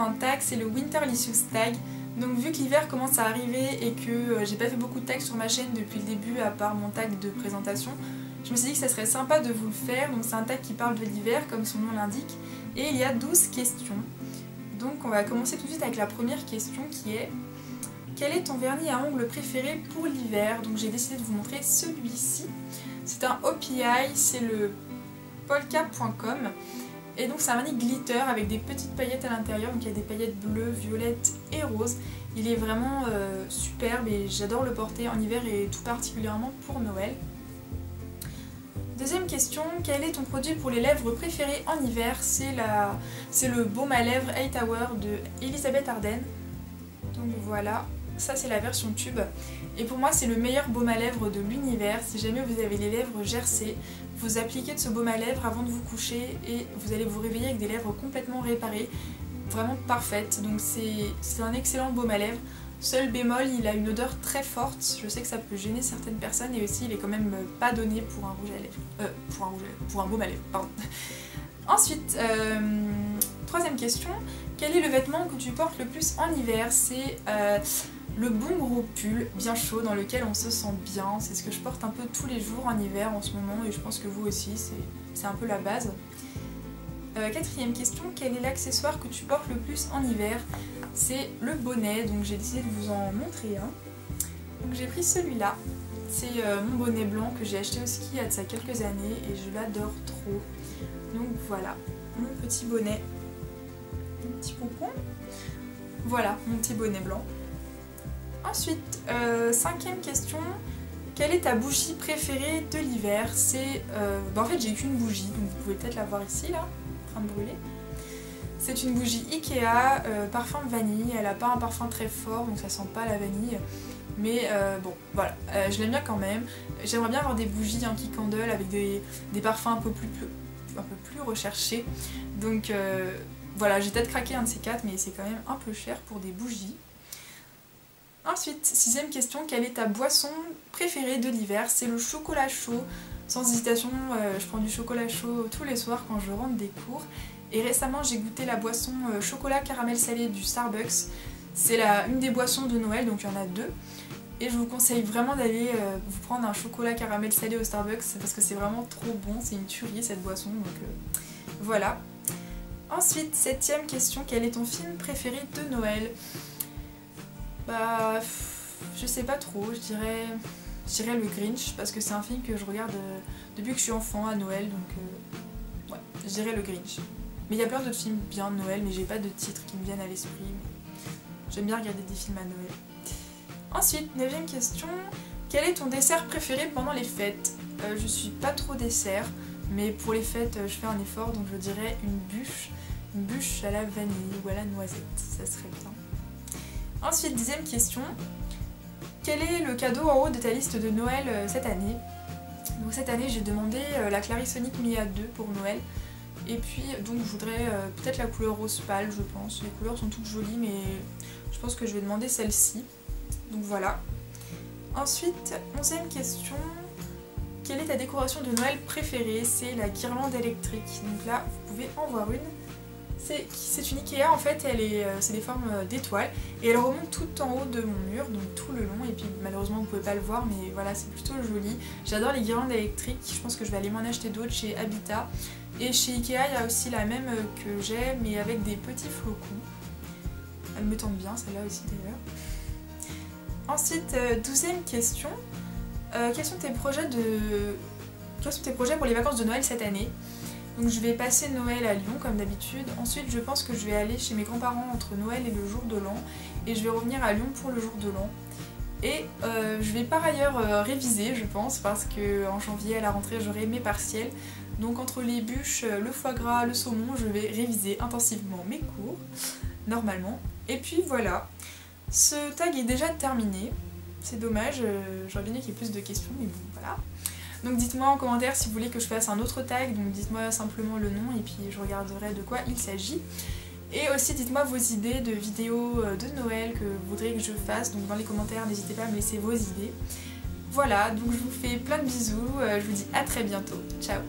un tag, c'est le Winterlicious tag. Donc vu que l'hiver commence à arriver et que j'ai pas fait beaucoup de tags sur ma chaîne depuis le début à part mon tag de présentation, je me suis dit que ça serait sympa de vous le faire. Donc c'est un tag qui parle de l'hiver comme son nom l'indique et il y a 12 questions. Donc on va commencer tout de suite avec la première question qui est: quel est ton vernis à ongles préféré pour l'hiver? Donc j'ai décidé de vous montrer celui-ci. C'est un OPI, c'est le polka.com. Et donc c'est un vernis glitter avec des petites paillettes à l'intérieur, donc il y a des paillettes bleues, violettes et roses. Il est vraiment superbe et j'adore le porter en hiver et tout particulièrement pour Noël. Deuxième question, quel est ton produit pour les lèvres préféré en hiver? C'est le baume à lèvres 8 Hour de Elisabeth Arden. Donc voilà, ça c'est la version tube. Et pour moi c'est le meilleur baume à lèvres de l'univers. Si jamais vous avez les lèvres gercées, vous appliquez de ce baume à lèvres avant de vous coucher et vous allez vous réveiller avec des lèvres complètement réparées, vraiment parfaites. Donc c'est un excellent baume à lèvres. Seul bémol, il a une odeur très forte, je sais que ça peut gêner certaines personnes et aussi il est quand même pas donné pour un rouge à lèvres. Pour un baume à lèvres, pardon. Ensuite, troisième question, quel est le vêtement que tu portes le plus en hiver? C'est le bon gros pull bien chaud dans lequel on se sent bien. C'est ce que je porte un peu tous les jours en hiver en ce moment et je pense que vous aussi, c'est un peu la base. Quatrième question, quel est l'accessoire que tu portes le plus en hiver? C'est le bonnet, donc j'ai décidé de vous en montrer un. Donc j'ai pris celui-là, c'est mon bonnet blanc que j'ai acheté au ski il y a de ça quelques années et je l'adore trop. Donc voilà, mon petit bonnet, mon petit pompon. Voilà, mon petit bonnet blanc. Ensuite, cinquième question, quelle est ta bougie préférée de l'hiver? C'est, en fait j'ai qu'une bougie, donc vous pouvez peut-être la voir ici là, en train de brûler. C'est une bougie Ikea, parfum vanille, elle a pas un parfum très fort donc ça sent pas la vanille. Mais bon voilà, je l'aime bien quand même. J'aimerais bien avoir des bougies en key candle avec des parfums un peu plus recherchés. Donc voilà, j'ai peut-être craqué un de ces quatre mais c'est quand même un peu cher pour des bougies. Ensuite, sixième question, quelle est ta boisson préférée de l'hiver? C'est le chocolat chaud. Sans hésitation, je prends du chocolat chaud tous les soirs quand je rentre des cours. Et récemment, j'ai goûté la boisson chocolat caramel salé du Starbucks. C'est une des boissons de Noël, donc il y en a deux. Et je vous conseille vraiment d'aller vous prendre un chocolat caramel salé au Starbucks parce que c'est vraiment trop bon. C'est une tuerie cette boisson, donc voilà. Ensuite, septième question, quel est ton film préféré de Noël? Bah, je sais pas trop, je dirais le Grinch parce que c'est un film que je regarde depuis que je suis enfant à Noël, donc ouais, je dirais le Grinch. Mais il y a plein d'autres films bien de Noël, mais j'ai pas de titres qui me viennent à l'esprit. J'aime bien regarder des films à Noël. Ensuite, neuvième question, quel est ton dessert préféré pendant les fêtes? Je suis pas trop dessert, mais pour les fêtes je fais un effort, donc je dirais une bûche à la vanille ou à la noisette, ça serait bien. Ensuite, dixième question, quel est le cadeau en haut de ta liste de Noël cette année? Donc cette année j'ai demandé la Clarisonic Mia 2 pour Noël. Et puis donc je voudrais peut-être la couleur rose pâle, je pense. Les couleurs sont toutes jolies mais je pense que je vais demander celle-ci. Donc voilà. Ensuite, onzième question, quelle est ta décoration de Noël préférée? C'est la guirlande électrique. Donc là, vous pouvez en voir une. C'est une Ikea en fait, c'est des formes d'étoiles et elle remonte tout en haut de mon mur, donc tout le long, et puis malheureusement vous pouvez pas le voir mais voilà, c'est plutôt joli. J'adore les guirlandes électriques, je pense que je vais aller m'en acheter d'autres chez Habitat. Et chez Ikea il y a aussi la même que j'ai mais avec des petits flocons. Elle me tente bien celle-là aussi d'ailleurs. Ensuite, douzième question, quels sont tes projets pour les vacances de Noël cette année? Donc je vais passer Noël à Lyon comme d'habitude. Ensuite je pense que je vais aller chez mes grands-parents entre Noël et le jour de l'an. Et je vais revenir à Lyon pour le jour de l'an. Et je vais par ailleurs réviser je pense parce qu'en janvier à la rentrée j'aurai mes partiels. Donc entre les bûches, le foie gras, le saumon, je vais réviser intensivement mes cours, normalement. Et puis voilà, ce tag est déjà terminé. C'est dommage, j'aurais bien aimé qu'il y ait plus de questions mais bon voilà. Donc dites-moi en commentaire si vous voulez que je fasse un autre tag, donc dites-moi simplement le nom et puis je regarderai de quoi il s'agit. Et aussi dites-moi vos idées de vidéos de Noël que vous voudriez que je fasse, donc dans les commentaires n'hésitez pas à me laisser vos idées. Voilà, donc je vous fais plein de bisous, je vous dis à très bientôt, ciao.